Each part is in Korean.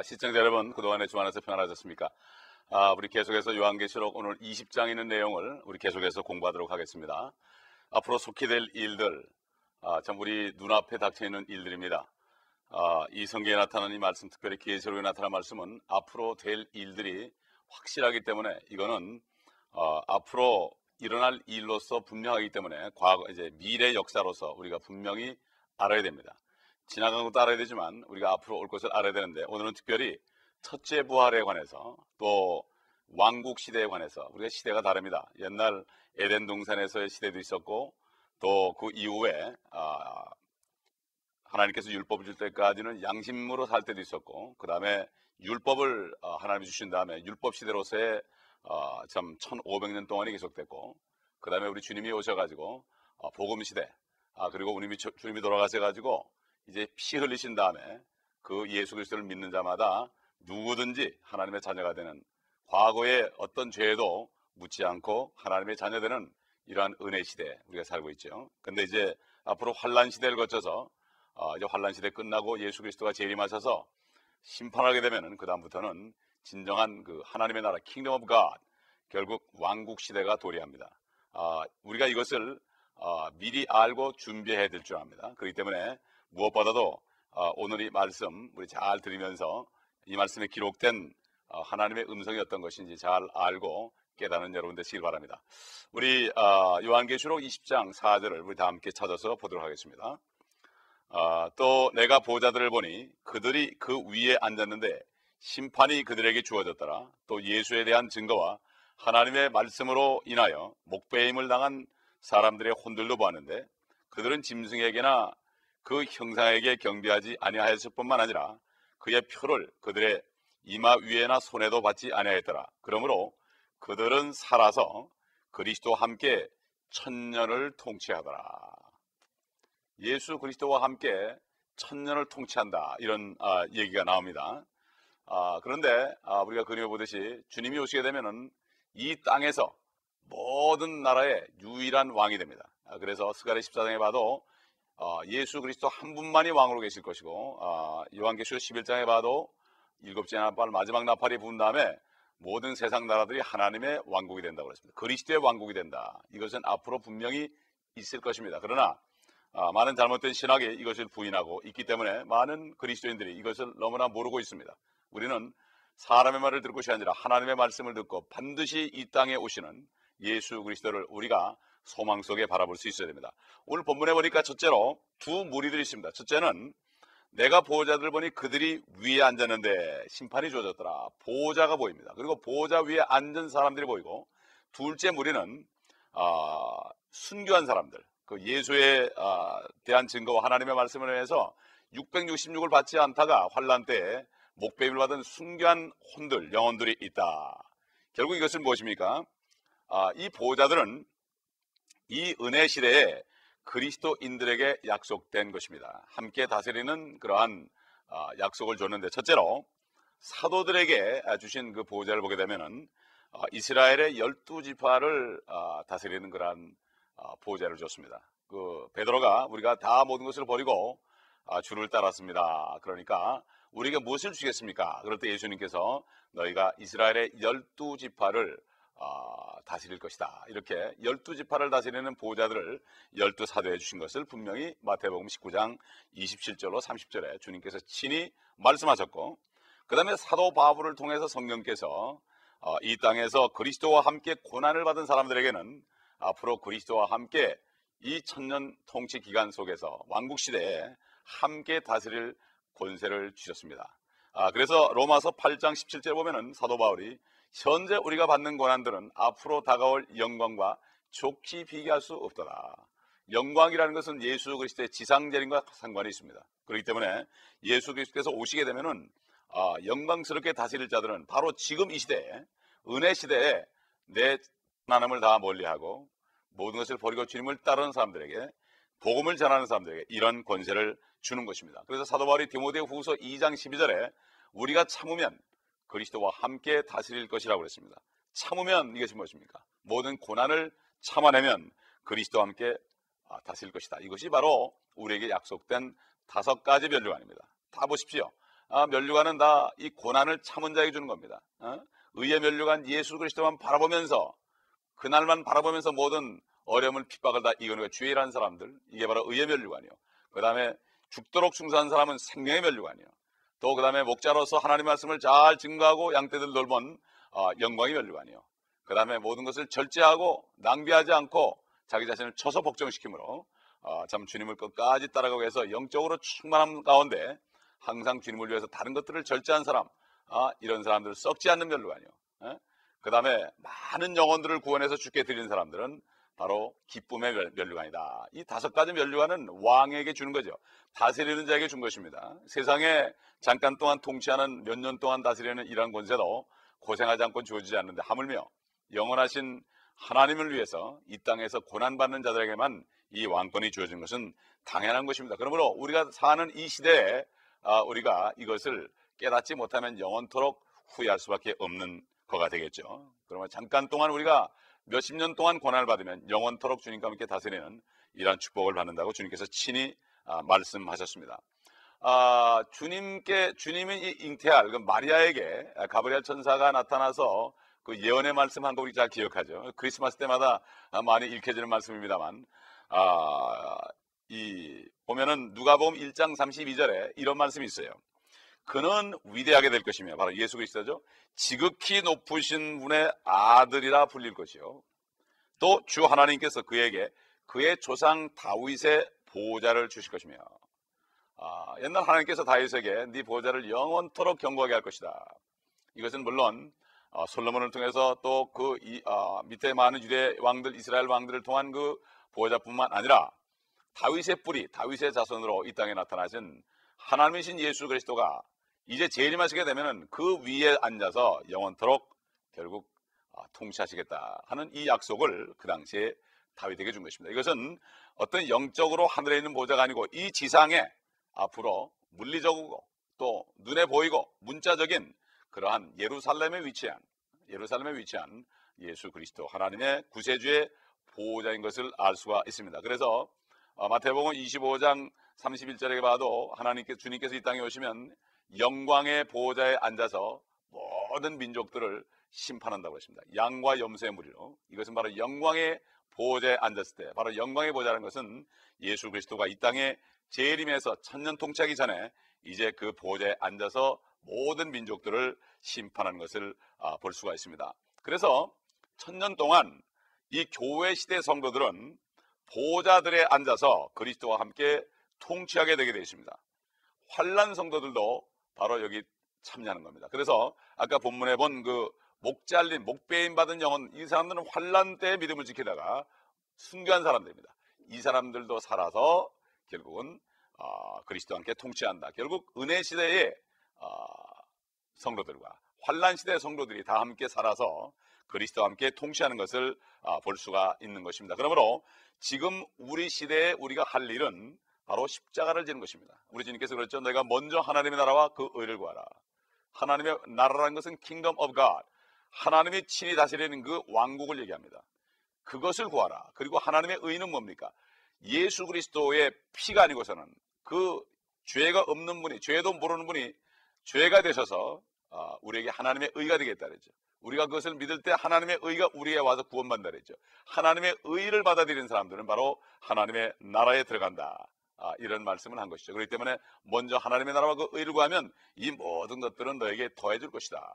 시청자 여러분, 그동안의 주안 안에서 평안하셨습니까? 우리 계속해서 요한계시록 오늘 20장 있는 내용을 우리 계속해서 공부하도록 하겠습니다. 앞으로 속히 될 일들, 참 우리 눈앞에 닥쳐있는 일들입니다. 이 성경에 나타나는 이 말씀, 특별히 계시록에 나타난 말씀은 앞으로 될 일들이 확실하기 때문에 이거는 앞으로 일어날 일로서 분명하기 때문에 이제 미래 역사로서 우리가 분명히 알아야 됩니다. 지나간 것도 알아야 되지만 우리가 앞으로 올 것을 알아야 되는데, 오늘은 특별히 첫째 부활에 관해서, 또 왕국 시대에 관해서, 우리가 시대가 다릅니다. 옛날 에덴 동산에서의 시대도 있었고, 또 그 이후에 하나님께서 율법을 줄 때까지는 양심으로 살 때도 있었고, 그 다음에 율법을 하나님이 주신 다음에 율법 시대로서의 참 1500년 동안이 계속됐고, 그 다음에 우리 주님이 오셔가지고 복음 시대, 그리고 주님이 돌아가셔가지고 이제 피 흘리신 다음에 그 예수 그리스도를 믿는 자마다 누구든지 하나님의 자녀가 되는, 과거의 어떤 죄도 묻지 않고 하나님의 자녀되는 이러한 은혜 시대 우리가 살고 있죠. 근데 이제 앞으로 환란 시대를 거쳐서 이제 환란 시대 끝나고 예수 그리스도가 재림하셔서 심판하게 되면은 그 다음부터는 진정한 그 하나님의 나라 킹덤 오브 갓, 결국 왕국 시대가 도래합니다. 우리가 이것을 미리 알고 준비해야 될 줄 압니다. 그렇기 때문에 무엇보다도 오늘 이 말씀 우리 잘 들으면서 이 말씀에 기록된 하나님의 음성이 어떤 것인지 잘 알고 깨닫는 여러분 되시길 바랍니다. 우리 요한계시록 20장 4절을 우리 다 함께 찾아서 보도록 하겠습니다. 또 내가 보좌들을 보니 그들이 그 위에 앉았는데 심판이 그들에게 주어졌더라. 또 예수에 대한 증거와 하나님의 말씀으로 인하여 목배임을 당한 사람들의 혼들도 보았는데, 그들은 짐승에게나 그 형상에게 경배하지 아니하였을 뿐만 아니라 그의 표를 그들의 이마 위에나 손에도 받지 아니하였더라. 그러므로 그들은 살아서 그리스도와 함께 천년을 통치하더라. 예수 그리스도와 함께 천년을 통치한다, 이런 얘기가 나옵니다. 그런데 우리가 그림에 보듯이 주님이 오시게 되면은 이 땅에서 모든 나라의 유일한 왕이 됩니다. 그래서 스가랴 14장에 봐도 예수 그리스도 한 분만이 왕으로 계실 것이고, 요한계시록 11장에 봐도 일곱째 나팔, 마지막 나팔이 부은 다음에 모든 세상 나라들이 하나님의 왕국이 된다고 그랬습니다. 그리스도의 왕국이 된다. 이것은 앞으로 분명히 있을 것입니다. 그러나 많은 잘못된 신학이 이것을 부인하고 있기 때문에 많은 그리스도인들이 이것을 너무나 모르고 있습니다. 우리는 사람의 말을 들을 것이 아니라 하나님의 말씀을 듣고 반드시 이 땅에 오시는 예수 그리스도를 우리가 소망 속에 바라볼 수 있어야 됩니다. 오늘 본문에 보니까 첫째로 두 무리들이 있습니다. 첫째는 내가 보호자들을 보니 그들이 위에 앉았는데 심판이 주어졌더라. 보호자가 보입니다. 그리고 보호자 위에 앉은 사람들이 보이고, 둘째 무리는 순교한 사람들, 그 예수에 대한 증거와 하나님의 말씀을 위해서 666을 받지 않다가 환란 때에 목배임을 받은 순교한 혼들, 영혼들이 있다. 결국 이것은 무엇입니까? 이 보호자들은 이 은혜 시대에 그리스도인들에게 약속된 것입니다. 함께 다스리는 그러한 약속을 줬는데, 첫째로 사도들에게 주신 그 보호자를 보게 되면은 이스라엘의 12지파를 다스리는 그러한 보호자를 줬습니다. 그 베드로가 우리가 다 모든 것을 버리고 주를 따랐습니다. 그러니까 우리가 무엇을 주겠습니까? 그럴 때 예수님께서 너희가 이스라엘의 12지파를 다스릴 것이다, 이렇게 12지파를 다스리는 보호자들을 12사도해 주신 것을 분명히 마태복음 19장 27절로 30절에 주님께서 친히 말씀하셨고, 그 다음에 사도 바울을 통해서 성령께서 이 땅에서 그리스도와 함께 고난을 받은 사람들에게는 앞으로 그리스도와 함께 이 천년 통치 기간 속에서 왕국시대에 함께 다스릴 권세를 주셨습니다. 그래서 로마서 8장 17절 보면은 사도 바울이 현재 우리가 받는 고난들은 앞으로 다가올 영광과 좋게 비교할 수 없더라. 영광이라는 것은 예수 그리스도의 지상재림과 상관이 있습니다. 그렇기 때문에 예수 그리스도께서 오시게 되면은 영광스럽게 다스릴 자들은 바로 지금 이 시대에, 은혜 시대에 내 하나님을 다 멀리하고 모든 것을 버리고 주님을 따르는 사람들에게, 복음을 전하는 사람들에게 이런 권세를 주는 것입니다. 그래서 사도 바울이 디모데 후서 2장 12절에 우리가 참으면 그리스도와 함께 다스릴 것이라고 그랬습니다. 참으면 이것이 무엇입니까? 모든 고난을 참아내면 그리스도와 함께 다스릴 것이다. 이것이 바로 우리에게 약속된 5가지 멸류관입니다. 다 보십시오. 면류관은 다 이 고난을 참은 자에게 주는 겁니다. 의의 면류관 예수 그리스도만 바라보면서, 그날만 바라보면서 모든 어려움을 핍박을 다 이겨내고 주의라는 사람들, 이게 바로 의의 면류관이요. 그 다음에 죽도록 충성한 사람은 생명의 면류관이요. 또 그 다음에 목자로서 하나님의 말씀을 잘 증거하고 양떼들 돌본 영광의 면류관이요. 그 다음에 모든 것을 절제하고 낭비하지 않고 자기 자신을 쳐서 복종시키므로 참 주님을 끝까지 따라가기 위해서 영적으로 충만함 가운데 항상 주님을 위해서 다른 것들을 절제한 사람, 이런 사람들을 썩지 않는 면류관이요. 그 다음에 많은 영혼들을 구원해서 주께 드리는 사람들은 바로 기쁨의 면류관이다. 이 5가지 면류관은 왕에게 주는 거죠. 다스리는 자에게 준 것입니다. 세상에 잠깐 동안 통치하는, 몇 년 동안 다스리는 이러한 권세도 고생하지 않고 주어지지 않는데, 하물며 영원하신 하나님을 위해서 이 땅에서 고난받는 자들에게만 이 왕권이 주어진 것은 당연한 것입니다. 그러므로 우리가 사는 이 시대에 우리가 이것을 깨닫지 못하면 영원토록 후회할 수밖에 없는 거가 되겠죠. 그러면 잠깐 동안 우리가 몇십 년 동안 고난을 받으면 영원토록 주님과 함께 다스리는 이러한 축복을 받는다고 주님께서 친히 말씀하셨습니다. 주님이 이 잉태할 그 마리아에게 가브리엘 천사가 나타나서 그 예언의 말씀 한 곡이 잘 기억하죠. 크리스마스 때마다 많이 읽혀지는 말씀입니다만, 보면은 누가복음 1장 32절에 이런 말씀이 있어요. 그는 위대하게 될 것이며, 바로 예수 그리스도죠. 지극히 높으신 분의 아들이라 불릴 것이요. 또 주 하나님께서 그에게 그의 조상 다윗의 보좌를 주실 것이며, 옛날 하나님께서 다윗에게 네 보좌를 영원토록 경고하게 할 것이다. 이것은 물론 솔로몬을 통해서 또 밑에 많은 유대 왕들, 이스라엘 왕들을 통한 그 보좌뿐만 아니라 다윗의 뿌리, 다윗의 자손으로 이 땅에 나타나신 하나님이신 예수 그리스도가 이제 재림하시게 되면은 그 위에 앉아서 영원토록 결국 통치하시겠다 하는 이 약속을 그 당시에 다윗에게 준 것입니다. 이것은 어떤 영적으로 하늘에 있는 보좌가 아니고 이 지상에 앞으로 물리적이고 또 눈에 보이고 문자적인 그러한 예루살렘에 위치한 예수 그리스도 하나님의 구세주의 보호자인 것을 알 수가 있습니다. 그래서 마태복음 25장 31절에 봐도 주님께서 이 땅에 오시면 영광의 보호자에 앉아서 모든 민족들을 심판한다고 했습니다. 양과 염소의 무리로. 이것은 바로 영광의 보호자에 앉았을 때, 바로 영광의 보호자라는 것은 예수 그리스도가 이 땅에 재림해서 천년 통치하기 전에 이제 그 보호자에 앉아서 모든 민족들을 심판하는 것을 볼 수가 있습니다. 그래서 천년 동안 이 교회 시대 성도들은 보호자들에 앉아서 그리스도와 함께 통치하게 되게 되어 있습니다. 환난 성도들도 바로 여기 참여하는 겁니다. 그래서 아까 본문에 본 그 목 잘린, 목 베임 받은 영혼, 이 사람들은 환난 때의 믿음을 지키다가 순교한 사람들입니다. 이 사람들도 살아서 결국은 그리스도와 함께 통치한다. 결국 은혜 시대의 성도들과 환난 시대의 성도들이 다 함께 살아서 그리스도와 함께 통치하는 것을 볼 수가 있는 것입니다. 그러므로 지금 우리 시대에 우리가 할 일은 바로 십자가를 지는 것입니다. 우리 주님께서 그랬죠. 너희가 먼저 하나님의 나라와 그 의를 구하라. 하나님의 나라라는 것은 Kingdom of God, 하나님이 친히 다스리는 그 왕국을 얘기합니다. 그것을 구하라. 그리고 하나님의 의는 뭡니까? 예수 그리스도의 피가 아니고서는 그 죄가 없는 분이, 죄도 모르는 분이 죄가 되셔서 우리에게 하나님의 의가 되겠다 그랬죠. 우리가 그것을 믿을 때 하나님의 의가 우리에 와서 구원받는다 그랬죠. 하나님의 의를 받아들이는 사람들은 바로 하나님의 나라에 들어간다. 이런 말씀을 한 것이죠. 그렇기 때문에 먼저 하나님의 나라와 그 의를 구하면 이 모든 것들은 너에게 더해줄 것이다.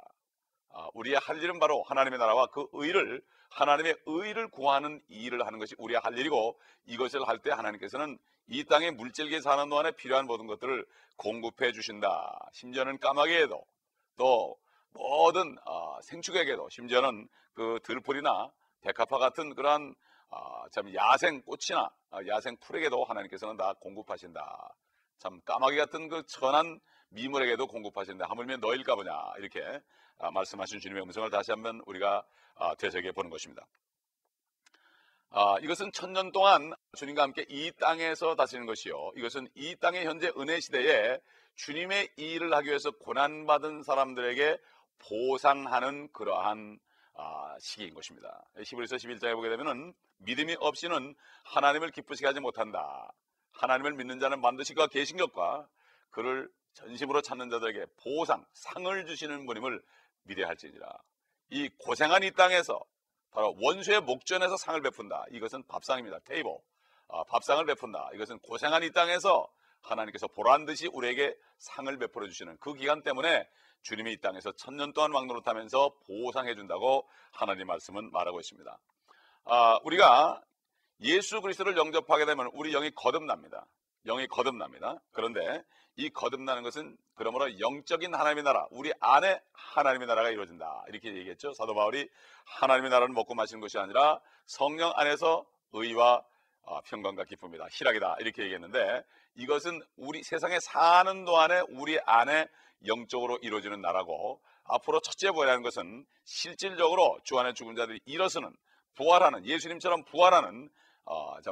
우리의 할 일은 바로 하나님의 나라와 그 의를, 하나님의 의를 구하는 일을 하는 것이 우리의 할 일이고, 이것을 할 때 하나님께서는 이 땅에 물질계 사는 동안에 필요한 모든 것들을 공급해 주신다. 심지어는 까마귀에도, 또 모든 생축에게도, 심지어는 그 들풀이나 백합화 같은 그러한 참 야생 꽃이나 야생 풀에게도 하나님께서는 다 공급하신다. 참 까마귀 같은 그 천한 미물에게도 공급하신다. 하물며 너일까 보냐, 이렇게 말씀하신 주님의 음성을 다시 한번 우리가 되새겨 보는 것입니다. 이것은 천년 동안 주님과 함께 이 땅에서 다스리는 것이요, 이것은 이 땅의 현재 은혜 시대에 주님의 일을 하기 위해서 고난받은 사람들에게 보상하는 그러한 시기인 것입니다. 히브리서 11장에 보게 되면은 믿음이 없이는 하나님을 기쁘시게 하지 못한다. 하나님을 믿는 자는 반드시 그가 계신 것과 그를 전심으로 찾는 자들에게 보상, 상을 주시는 분임을 믿어야 할지니라. 이 고생한 이 땅에서 바로 원수의 목전에서 상을 베푼다. 이것은 밥상입니다. 테이블. 밥상을 베푼다. 이것은 고생한 이 땅에서 하나님께서 보란듯이 우리에게 상을 베풀어 주시는 그 기간 때문에 주님이 이 땅에서 1000년 동안 왕노릇하면서 보상해 준다고 하나님 말씀은 말하고 있습니다. 우리가 예수 그리스도를 영접하게 되면 우리 영이 거듭납니다. 영이 거듭납니다. 그런데 이 거듭나는 것은 그러므로 영적인 하나님의 나라, 우리 안에 하나님의 나라가 이루어진다. 이렇게 얘기했죠. 사도 바울이 하나님의 나라는 먹고 마시는 것이 아니라 성령 안에서 의와 평강과 기쁨이다. 희락이다. 이렇게 얘기했는데 이것은 우리 세상에 사는 동안에 우리 안에 영적으로 이루어지는 나라고, 앞으로 첫째 부활이라는 것은 실질적으로 주 안에 죽은 자들이 일어서는, 부활하는, 예수님처럼 부활하는,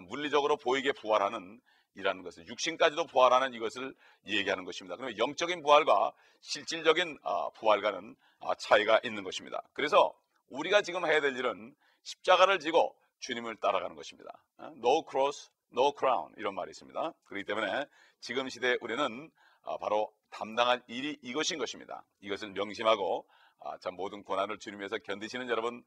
물리적으로 보이게 부활하는 이라는 것을, 육신까지도 부활하는 이것을 얘기하는 것입니다. 그러면 영적인 부활과 실질적인 부활과는 차이가 있는 것입니다. 그래서 우리가 지금 해야 될 일은 십자가를 지고 주님을 따라가는 것입니다. No cross, no crown 이런 말이 있습니다. 그렇기 때문에 지금 시대에 우리는 바로 담당한 일이 이것인 것입니다. 이것을 명심하고 모든 고난을 주님 위해서 견디시는 여러분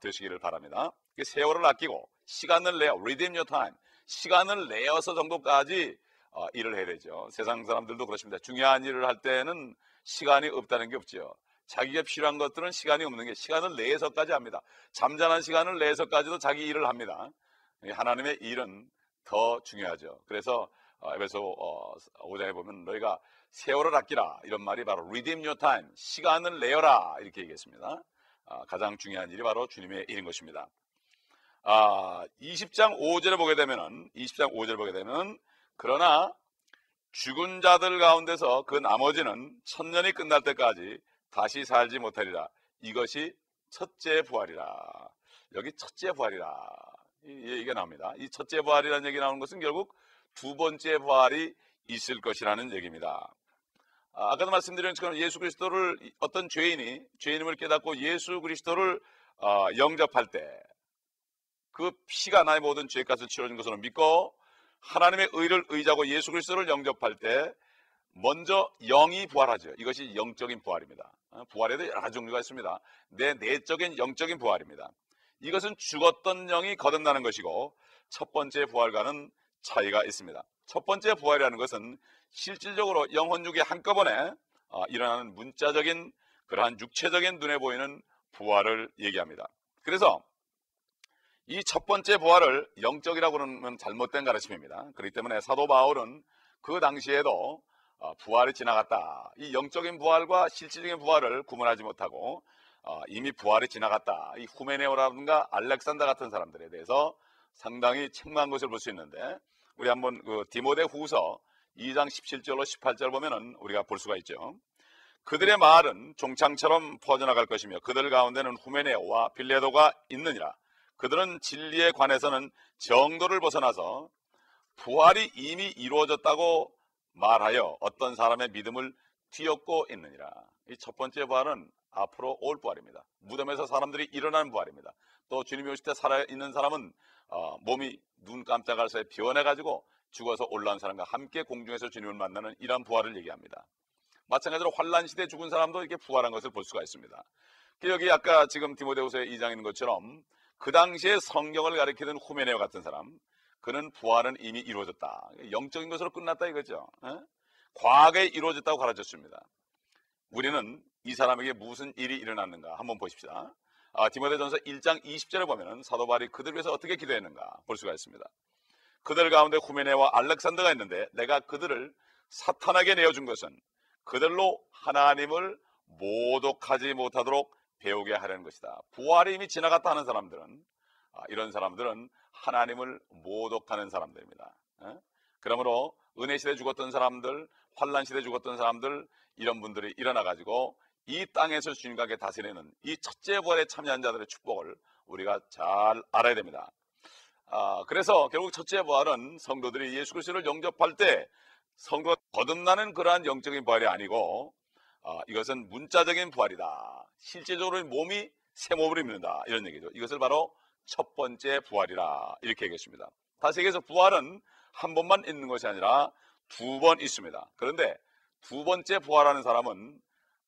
되시기를 바랍니다. 세월을 아끼고 시간을 내어 redeem your time, 시간을 내어서 정도까지 일을 해야 되죠. 세상 사람들도 그렇습니다. 중요한 일을 할 때는 시간이 없다는 게 없죠. 자기가 필요한 것들은 시간이 없는 게 시간을 내서까지 합니다. 잠자는 시간을 내서까지도 자기 일을 합니다. 하나님의 일은 더 중요하죠. 그래서 에베소 5장에 보면 너희가 세월을 아끼라 이런 말이 바로 redeem your time, 시간을 내어라 이렇게 얘기했습니다. 가장 중요한 일이 바로 주님의 일인 것입니다. 20장 5절을 보게 되면 그러나 죽은 자들 가운데서 그 나머지는 1000년이 끝날 때까지 다시 살지 못하리라. 이것이 첫째 부활이라. 여기 첫째 부활이라 이 얘기가 나옵니다. 이 첫째 부활이라는 얘기 나오는 것은 결국 두 번째 부활이 있을 것이라는 얘기입니다. 아까도 말씀드린 것처럼 예수 그리스도를 어떤 죄인임을 깨닫고 예수 그리스도를 영접할 때 그 피가 나의 모든 죄값을 치러준 것으로 믿고 하나님의 의를 의지하고 예수 그리스도를 영접할 때 먼저 영이 부활하죠. 이것이 영적인 부활입니다. 부활에도 여러 종류가 있습니다. 내 내적인 영적인 부활입니다. 이것은 죽었던 영이 거듭나는 것이고 첫 번째 부활과는 차이가 있습니다. 첫 번째 부활이라는 것은 실질적으로 영혼 육이 한꺼번에 일어나는 문자적인 그러한 육체적인 눈에 보이는 부활을 얘기합니다. 그래서 이 첫 번째 부활을 영적이라고 그러면 잘못된 가르침입니다. 그렇기 때문에 사도 바울은 그 당시에도 부활이 지나갔다, 이 영적인 부활과 실질적인 부활을 구분하지 못하고 이미 부활이 지나갔다, 이 후메네오라든가 알렉산더 같은 사람들에 대해서 상당히 책망한 것을 볼 수 있는데, 우리 한번 그 디모데 후서 2장 17절로 18절 보면은 우리가 볼 수가 있죠. 그들의 말은 종창처럼 퍼져나갈 것이며 그들 가운데는 후메네오와 빌레도가 있느니라. 그들은 진리에 관해서는 정도를 벗어나서 부활이 이미 이루어졌다고 말하여 어떤 사람의 믿음을 뒤엎고 있느니라. 이 첫 번째 부활은 앞으로 올 부활입니다. 무덤에서 사람들이 일어나는 부활입니다. 또 주님이 오실 때 살아있는 사람은 몸이 눈 깜짝할 사이에 변해가지고 죽어서 올라온 사람과 함께 공중에서 주님을 만나는 이러한 부활을 얘기합니다. 마찬가지로 환란 시대에 죽은 사람도 이렇게 부활한 것을 볼 수가 있습니다. 여기 아까 지금 디모데후서에 2장에 있는 것처럼 그 당시에 성경을 가리키던 후메네오 같은 사람, 그는 부활은 이미 이루어졌다, 영적인 것으로 끝났다 이거죠. 과거에 이루어졌다고 가르쳤습니다. 우리는 이 사람에게 무슨 일이 일어났는가 한번 보십시다. 디모데전서 1장 20절에 보면 사도 바울이 그들 위해서 어떻게 기도했는가 볼 수가 있습니다. 그들 가운데 후메네와 알렉산더가 있는데 내가 그들을 사탄에게 내어준 것은 그들로 하나님을 모독하지 못하도록 배우게 하려는 것이다. 부활이 이미 지나갔다 하는 사람들은, 이런 사람들은 하나님을 모독하는 사람들입니다. 그러므로 은혜 시대에 죽었던 사람들, 환란 시대에 죽었던 사람들, 이런 분들이 일어나가지고 이 땅에서 주님과 함께 다스리는 이 첫째 부활에 참여한 자들의 축복을 우리가 잘 알아야 됩니다. 그래서 결국 첫째 부활은 성도들이 예수 그리스도를 영접할 때 성도가 거듭나는 그러한 영적인 부활이 아니고 이것은 문자적인 부활이다. 실제적으로 몸이 새 몸을 입는다 이런 얘기죠. 이것을 바로 첫 번째 부활이라 이렇게 얘기했습니다. 다시 얘기해서 부활은 한 번만 있는 것이 아니라 두 번 있습니다. 그런데 두 번째 부활하는 사람은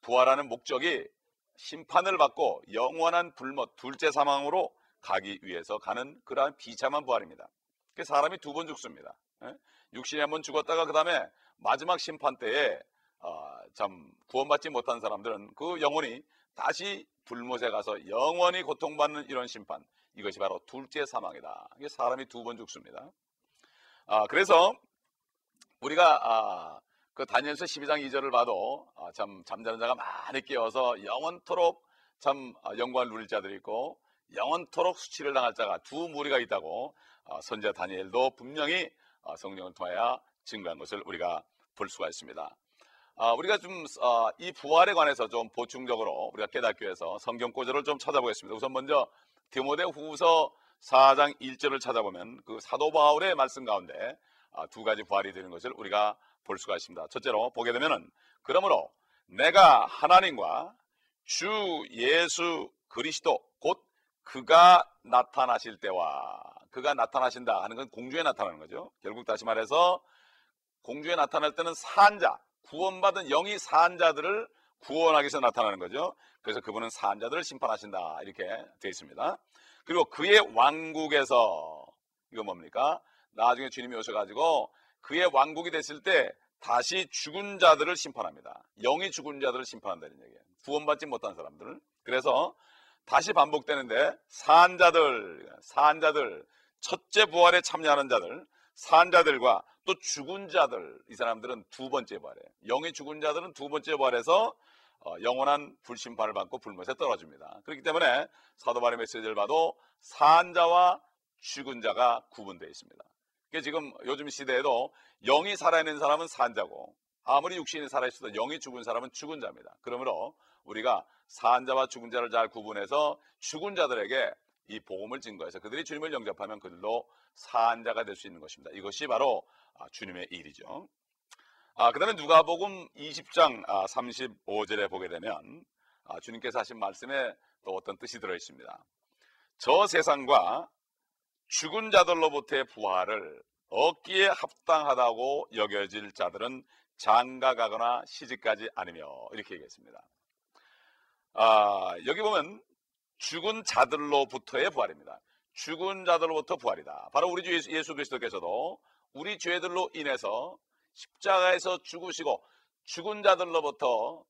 부활하는 목적이 심판을 받고 영원한 불못, 둘째 사망으로 가기 위해서 가는 그러한 비참한 부활입니다. 사람이 두 번 죽습니다. 육신이 한 번 죽었다가 그 다음에 마지막 심판 때에 참 구원받지 못한 사람들은 그 영혼이 다시 불못에 가서 영원히 고통받는 이런 심판, 이것이 바로 둘째 사망이다. 이게 사람이 두 번 죽습니다. 그래서 우리가 그 다니엘서 12장 2절을 봐도 참 잠자는 자가 많이 깨어서 영원토록 참 영광을 누릴 자들이 있고 영원토록 수치를 당할 자가 두 무리가 있다고 선지자 다니엘도 분명히 성령을 통하여 증거한 것을 우리가 볼 수가 있습니다. 우리가 좀 이 부활에 관해서 좀 보충적으로 우리가 깨닫기 위해서 성경 구절을 좀 찾아보겠습니다. 우선 먼저 디모데후서 4장 1절을 찾아보면 그 사도 바울의 말씀 가운데 두 가지 부활이 되는 것을 우리가 볼 수가 있습니다. 첫째로 보게 되면은, 그러므로 내가 하나님과 주 예수 그리스도 곧 그가 나타나실 때와, 그가 나타나신다 하는 건 공중에 나타나는 거죠. 결국 다시 말해서 공중에 나타날 때는 산자, 구원받은 영이 산자들을 구원하기 위해서 나타나는 거죠. 그래서 그분은 산자들을 심판하신다 이렇게 되어 있습니다. 그리고 그의 왕국에서, 이거 뭡니까? 나중에 주님이 오셔가지고 그의 왕국이 됐을 때 다시 죽은 자들을 심판합니다. 영이 죽은 자들을 심판한다는 얘기예요. 구원받지 못한 사람들을. 그래서 다시 반복되는데 산자들, 첫째 부활에 참여하는 자들, 산자들과 또 죽은 자들, 이 사람들은 두 번째 부활이에요. 영이 죽은 자들은 두 번째 부활에서 영원한 불심판을 받고 불못에 떨어집니다. 그렇기 때문에 사도 바울의 메시지를 봐도 산자와 죽은 자가 구분되어 있습니다. 지금 요즘 시대에도 영이 살아있는 사람은 산자고 아무리 육신이 살아있어도 영이 죽은 사람은 죽은 자입니다. 그러므로 우리가 산자와 죽은 자를 잘 구분해서 죽은 자들에게 이 복음을 증거해서 그들이 주님을 영접하면 그들도 산자가 될 수 있는 것입니다. 이것이 바로 주님의 일이죠. 그 다음에 누가복음 20장 35절에 보게 되면 주님께서 하신 말씀에 또 어떤 뜻이 들어있습니다. 저 세상과 죽은 자들로부터의 부활을 얻기에 합당하다고 여겨질 자들은 장가가거나 시집가지 않으며, 이렇게 얘기했습니다. 여기 보면 죽은 자들로부터의 부활입니다. 죽은 자들로부터 부활이다. 바로 우리 주 예수 그리스도께서도 우리 죄들로 인해서 십자가에서 죽으시고 죽은 자들로부터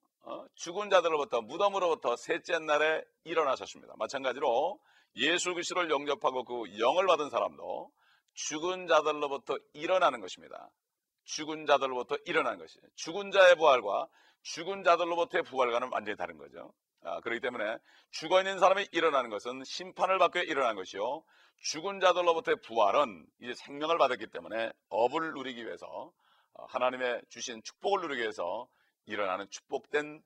무덤으로부터 셋째 날에 일어나셨습니다. 마찬가지로 예수 그리스도를 영접하고 그 영을 받은 사람도 죽은 자들로부터 일어나는 것입니다. 죽은 자들로부터 일어나는 것이에요. 죽은 자의 부활과 죽은 자들로부터의 부활과는 완전히 다른 거죠. 그렇기 때문에 죽어있는 사람이 일어나는 것은 심판을 받고 일어나는 것이요, 죽은 자들로부터의 부활은 이제 생명을 받았기 때문에 업을 누리기 위해서, 하나님의 주신 축복을 누리기 위해서 일어나는 축복된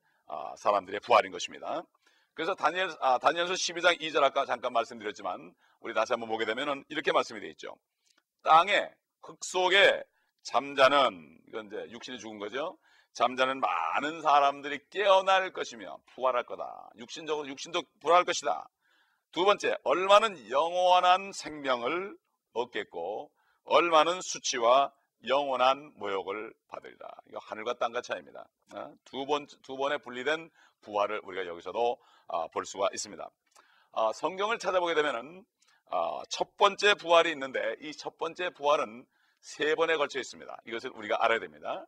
사람들의 부활인 것입니다. 그래서 다니엘서 12장 2절 아까 잠깐 말씀드렸지만 우리 다시 한번 보게 되면 이렇게 말씀이 되어 있죠. 땅에 흙 속에 잠자는, 이건 이제 육신이 죽은 거죠. 잠자는 많은 사람들이 깨어날 것이며 부활할 거다. 육신도 부활할 것이다. 두 번째, 얼마는 영원한 생명을 얻겠고 얼마는 수치와 영원한 모욕을 받으리라. 이거 하늘과 땅과 차이입니다. 두 번에 분리된 부활을 우리가 여기서도 볼 수가 있습니다. 성경을 찾아보게 되면은 첫 번째 부활이 있는데 이 첫 번째 부활은 세 번에 걸쳐 있습니다. 이것을 우리가 알아야 됩니다.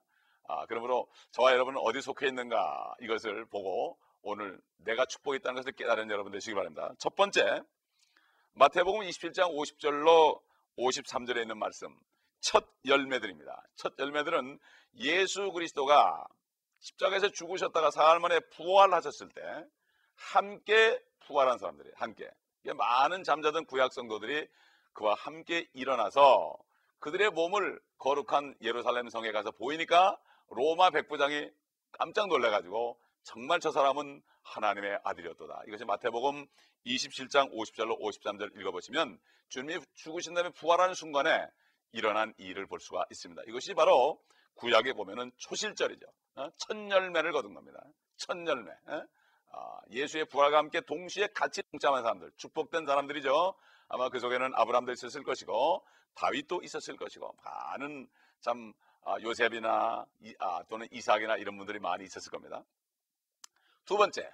그러므로 저와 여러분은 어디 속해 있는가, 이것을 보고 오늘 내가 축복이 있다는 것을 깨달은 여러분 되시기 바랍니다. 첫 번째, 마태복음 27장 50절로 53절에 있는 말씀, 첫 열매들입니다. 첫 열매들은 예수 그리스도가 십자가에서 죽으셨다가 사흘 만에 부활하셨을 때 함께 부활한 사람들이, 함께 많은 잠자던 구약 성도들이 그와 함께 일어나서 그들의 몸을 거룩한 예루살렘 성에 가서 보이니까 로마 백부장이 깜짝 놀라가지고 정말 저 사람은 하나님의 아들이었도다. 이것이 마태복음 27장 50절로 53절 읽어보시면 주님이 죽으신 다음에 부활하는 순간에 일어난 일을 볼 수가 있습니다. 이것이 바로 구약에 보면은 초실절이죠. 첫 열매를 거둔 겁니다. 첫 열매. 예수의 부활과 함께 동시에 같이 동참한 사람들, 축복된 사람들이죠. 아마 그 속에는 아브라함도 있었을 것이고 다윗도 있었을 것이고 많은 참 요셉이나 또는 이삭이나 이런 분들이 많이 있었을 겁니다. 두 번째,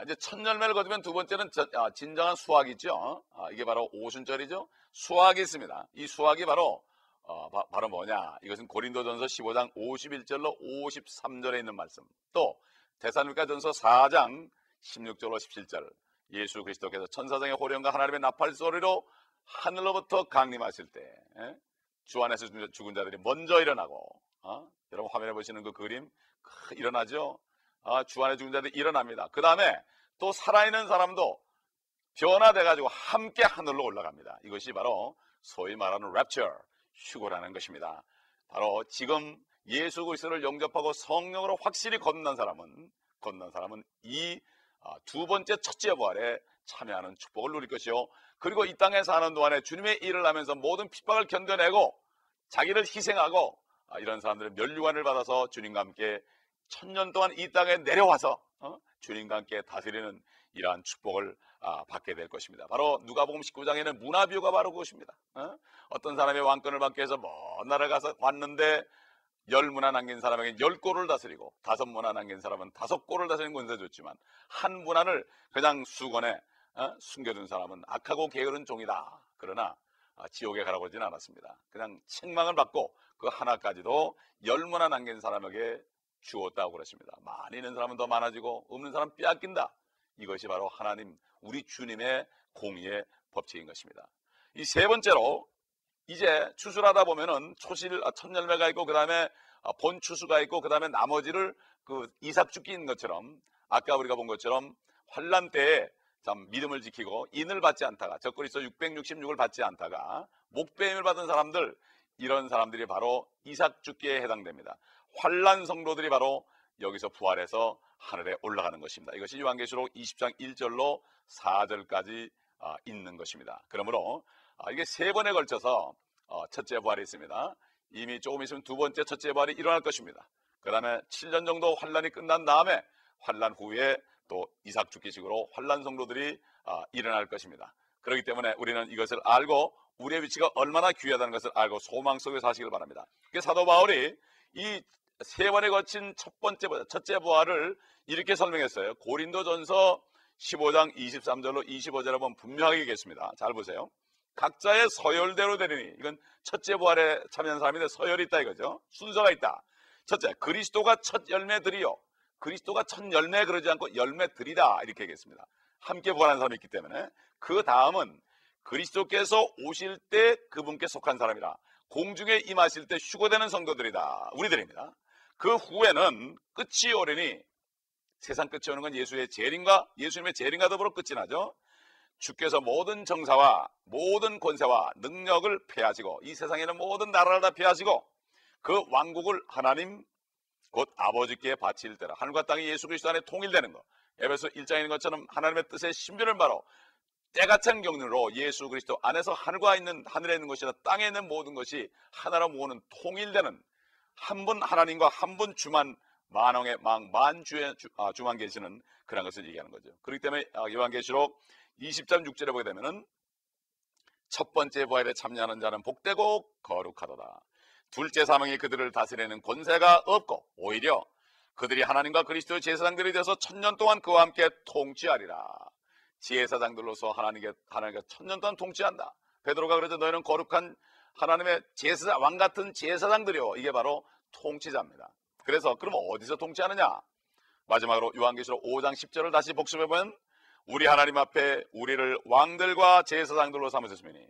이제 첫 열매를 거두면 두 번째는 진정한 수확이 있죠. 이게 바로 오순절이죠. 수확이 있습니다. 이 수확이 바로 뭐냐? 이것은 고린도전서 15장 51절로 53절에 있는 말씀, 또 데살로니가전서 4장 16절로 17절, 예수 그리스도께서 천사장의 호령과 하나님의 나팔 소리로 하늘로부터 강림하실 때 주 안에서 죽은 자들이 먼저 일어나고, 여러분 화면에 보시는 그 그림 일어나죠. 주 안에 죽은 자들이 일어납니다. 그 다음에 또 살아있는 사람도 변화돼 가지고 함께 하늘로 올라갑니다. 이것이 바로 소위 말하는 랩처, 휴거라는 것입니다. 바로 지금 예수 그리스도를 영접하고 성령으로 확실히 건넌 사람은 이 두 번째 첫째 부활에 참여하는 축복을 누릴 것이요, 그리고 이 땅에 사는 동안에 주님의 일을 하면서 모든 핍박을 견뎌내고 자기를 희생하고 이런 사람들의 면류관을 받아서 주님과 함께 1000년 동안 이 땅에 내려와서 주님과 함께 다스리는 이러한 축복을 받게 될 것입니다. 바로 누가복음 19장에는 문화비유가 바로 그것입니다. 어떤 사람이 왕권을 받기 위해서 먼 나라를 가서 왔는데 10문화 남긴 사람에게 10골을 다스리고 5문화 남긴 사람은 5골을 다스리는 권세 줬지만 한 문화를 그냥 수건에 숨겨둔 사람은 악하고 게으른 종이다. 그러나 지옥에 가라고 하지는 않았습니다. 그냥 책망을 받고 그 하나까지도 10문화 남긴 사람에게 주었다고 그랬습니다. 많이 있는 사람은 더 많아지고 없는 사람은 빼앗긴다. 이것이 바로 하나님 우리 주님의 공의의 법칙인 것입니다. 이 세 번째로, 이제 추수하다 보면은 첫 열매가 있고 그 다음에 본 추수가 있고 그 다음에 나머지를 그 이삭 죽기인 것처럼, 아까 우리가 본 것처럼 환난 때에 참 믿음을 지키고 인을 받지 않다가, 적그리스도 666을 받지 않다가 목배임을 받은 사람들, 이런 사람들이 바로 이삭 죽기에 해당됩니다. 환난 성도들이 바로 여기서 부활해서 하늘에 올라가는 것입니다. 이것이 요한계시록 20장 1절로 4절까지 있는 것입니다. 그러므로 이게 세 번에 걸쳐서 첫째 부활이 있습니다. 이미 조금 있으면 두 번째 첫째 부활이 일어날 것입니다. 그 다음에 7년 정도 환란이 끝난 다음에 환란 후에 또 이삭 죽기식으로 환란 성도들이 일어날 것입니다. 그렇기 때문에 우리는 이것을 알고 우리의 위치가 얼마나 귀하다는 것을 알고 소망 속에 사시길 바랍니다. 사도 바울이 이 세 번에 거친 첫째 부활을 이렇게 설명했어요. 고린도전서 15장 23절로 25절에 보면 분명하게 얘기했습니다. 잘 보세요. 각자의 서열대로 되리니, 이건 첫째 부활에 참여한 사람인데 서열이 있다 이거죠. 순서가 있다. 첫째, 그리스도가 첫 열매들이요. 그리스도가 첫 열매 그러지 않고 열매들이다 이렇게 얘기했습니다. 함께 부활한 사람이 있기 때문에. 그 다음은 그리스도께서 오실 때 그분께 속한 사람이라, 공중에 임하실 때 휴거되는 성도들이다. 우리들입니다. 그 후에는 끝이 오리니, 세상 끝이 오는 건 예수님의 재림과 더불어 끝이 나죠. 주께서 모든 정사와 모든 권세와 능력을 폐하시고 이 세상에는 모든 나라를 다 폐하시고 그 왕국을 하나님 곧 아버지께 바칠 때라. 하늘과 땅이 예수 그리스도 안에 통일되는 것, 에베소 1장에 있는 것처럼 하나님의 뜻의 신비를 바로 때같은 경륜으로 예수 그리스도 안에서 하늘에 있는 것이나 땅에 있는 모든 것이 하나로 모으는 통일되는 한 분 하나님과 한 분 주만 만왕의 만주의 주만 계시는 그런 것을 얘기하는 거죠. 그렇기 때문에 요한계시록 20장 6절에 보게 되면은 첫 번째 부활에 참여하는 자는 복되고 거룩하도다. 둘째 사망이 그들을 다스리는 권세가 없고 오히려 그들이 하나님과 그리스도의 제사장들이 되어서 1000년 동안 그와 함께 통치하리라. 제사장들로서 하나님과 1000년 동안 통치한다. 베드로가 그러죠. 너희는 거룩한 하나님의 왕 같은 제사장들이요. 이게 바로 통치자입니다. 그래서 그럼 어디서 통치하느냐? 마지막으로 요한계시록 5장 10절을 다시 복습해보면, 우리 하나님 앞에 우리를 왕들과 제사장들로 삼으셨으니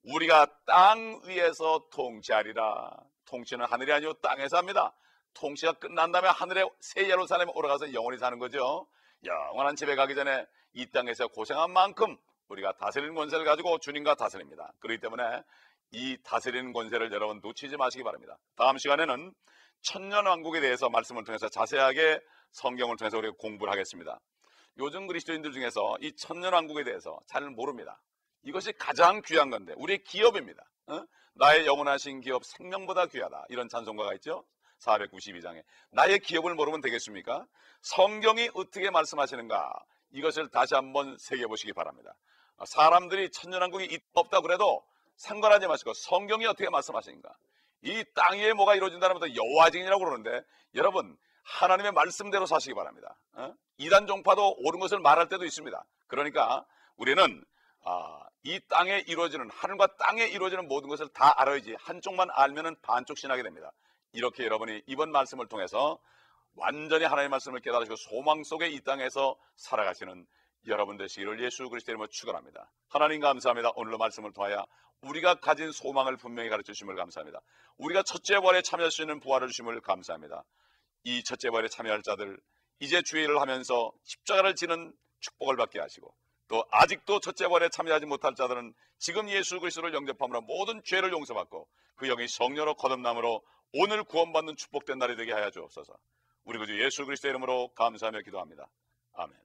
우리가 땅 위에서 통치하리라. 통치는 하늘이 아니고 땅에서 합니다. 통치가 끝난 다음에 하늘에 새 예루살렘에 올라가서 영원히 사는 거죠. 영원한 집에 가기 전에 이 땅에서 고생한 만큼 우리가 다스리는 권세를 가지고 주님과 다스립니다. 그렇기 때문에 이 다스리는 권세를 여러분 놓치지 마시기 바랍니다. 다음 시간에는 천년왕국에 대해서 말씀을 통해서 자세하게 성경을 통해서 우리가 공부를 하겠습니다. 요즘 그리스도인들 중에서 이 천년왕국에 대해서 잘 모릅니다. 이것이 가장 귀한 건데 우리의 기업입니다. 나의 영원하신 기업 생명보다 귀하다, 이런 찬송가가 있죠. 492장에. 나의 기업을 모르면 되겠습니까? 성경이 어떻게 말씀하시는가, 이것을 다시 한번 새겨보시기 바랍니다. 사람들이 천년왕국이 없다 그래도 상관하지 마시고 성경이 어떻게 말씀하시는가, 이 땅 위에 뭐가 이루어진다는 것도 여호와 증인이라고 그러는데, 여러분 하나님의 말씀대로 사시기 바랍니다. 이단 종파도 옳은 것을 말할 때도 있습니다. 그러니까 우리는 이 땅에 이루어지는, 하늘과 땅에 이루어지는 모든 것을 다 알아야지 한쪽만 알면은 반쪽 신하게 됩니다. 이렇게 여러분이 이번 말씀을 통해서 완전히 하나님의 말씀을 깨달으시고 소망 속에 이 땅에서 살아가시는 여러분 되시기를 예수 그리스도의 이름으로 축원합니다. 하나님 감사합니다. 오늘의 말씀을 통하여 우리가 가진 소망을 분명히 가르쳐 주심을 감사합니다. 우리가 첫째 부활에 참여할 수 있는 부활을 주심을 감사합니다. 이 첫째 부활에 참여할 자들, 이제 주의 일을 하면서 십자가를 지는 축복을 받게 하시고, 또 아직도 첫째 부활에 참여하지 못할 자들은 지금 예수 그리스도를 영접함으로 모든 죄를 용서받고 그 영이 성령으로 거듭남으로 오늘 구원받는 축복된 날이 되게 하여 주옵소서. 우리 구주 예수 그리스도의 이름으로 감사하며 기도합니다. 아멘.